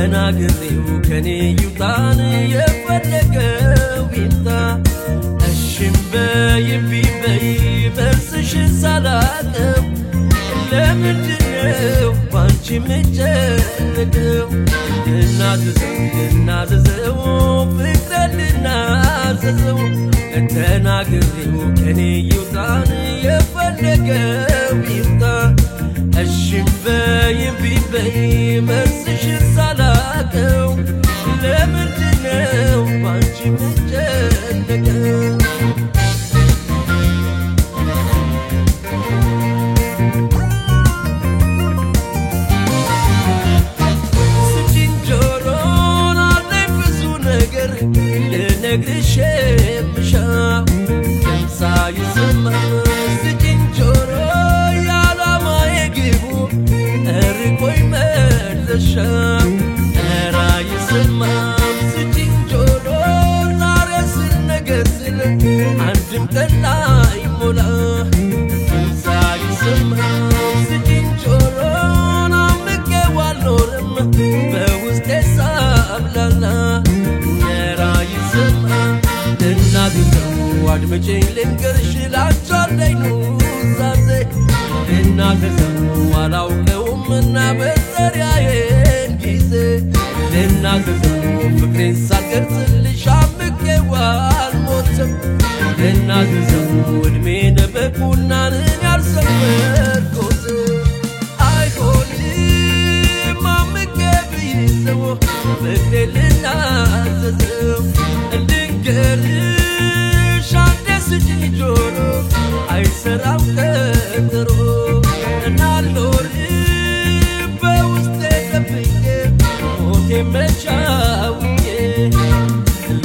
ተናግሬው ከኔ ይውጣን የፈለገው ይምጣ እሺም በይቢበይ በርስሽ ሳላቀው ለምንድነው ባንቺ ምጨነቀው እናዘዘው ፍቅር ልናዘዘው ተናግሬው ከኔ ይውጣን የፈለገው ይምጣ እሺም በይቢበይ በርስሽ ሳላቀው ለምንድነው ባንቺ ምጨነቀው ልነግርሽምሻው ሳይሰማም ስጭንጆሮ ያላማዬ ግቡ እርቆይ መለሻ ራይሰማም ስጭንጆሮ ዛሬ ስነገስል አንድም ቀን ላይሞላ ሳይሰማም ስጭንጆሮ ናምቄው አልኖርም በውስጤ ሳብላላ እናዝዘው አድምጪኝ ልንገርሽ ላንቻለኝ ኑዛዜ እናዝዘው አላውቀውምና በጠሪያዬን ጊዜ እናዝዘው ፍቅሬን ሳልገልጽልሽ አምቄው አልሞትም እናዝዘው ዕድሜን በቁናንን ያልሰመርኩት አይሆንም አምቄ ብይዘው ፍቅሬን ልናዘዘው ልንገርሽ አንዴ ስጪኝ ጆሮ አይሰራም ቀጠሮ እናልኖርም በውስጤ ደብቄ ሞቴ መቻውዬ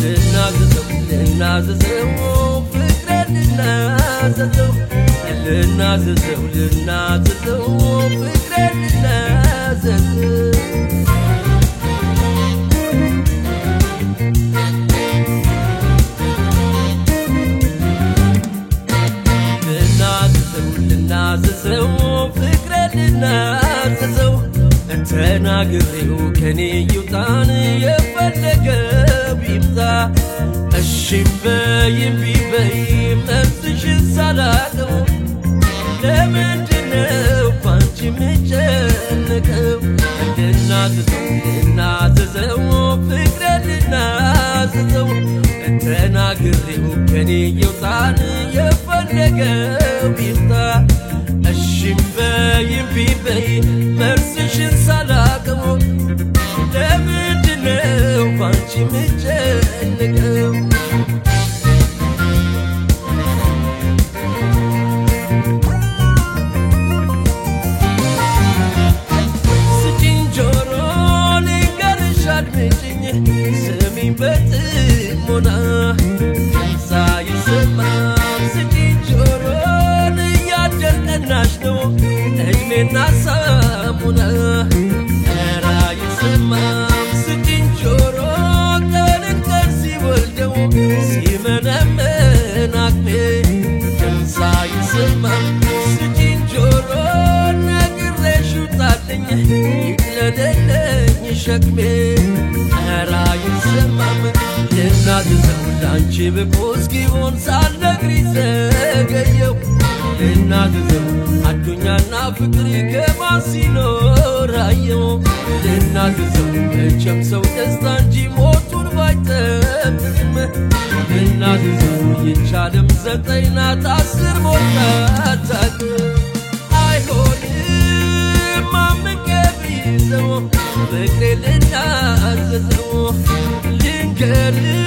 ልናዘዘው ፍቅሬን ልናዘዘው ፍቅሬን ልናዘዘው ልናዘዘው ፍቅሬን ልናዘዘው ተናግሬው ከኔ ይውጣን የፈለገው ይምጣ እሺም በይቢበይ መብትሽ ሳላቀው ለምንድነው ባንቺ ምጨነቀው ልናዘዘው ፍቅሬን ልናዘዘው ተናግሬው ከኔ ይውጣን የፈለገው ይምጣ እሺም በይቢበይ በርስሽ ሳላቀው ለምንድነው ባንቺ ምጨነቀው ስጪኝ ጆሮ ልንገርሽ አድምጪኝ ስሚኝ በጥሞና ሳይሰማም ስጪኝ ጆሮ እያደርቀናሽ ነው ዕድሜና ሳሙና ራይሰማም ስጪኝ ጆሮ ቀንን ቀን ሲወልደው ሲመነመን አቅሜ ሳይሰማም ስጪኝ ጆሮ ነግሬሽ ውጣልኝ ይቅለለለኝ ሸክሜ ራይሰማም ልናዘዘው ላንቺ ብቆ እስኪሆን ሳልነግሪ ዘገየው ልናዘዘው አዱኛና ፍቅር ከማን ሲኖር አየው ልናዘዘው መቼም ሰው ደስታ እንጂ ሞቱን ባይጠብቅም ልናዘዘው ይቻልም 9 ናት 10 ሞት አይሆንም አምቄ ብይዘው ፍቅሬን ልናዘዘው ልንገርሽ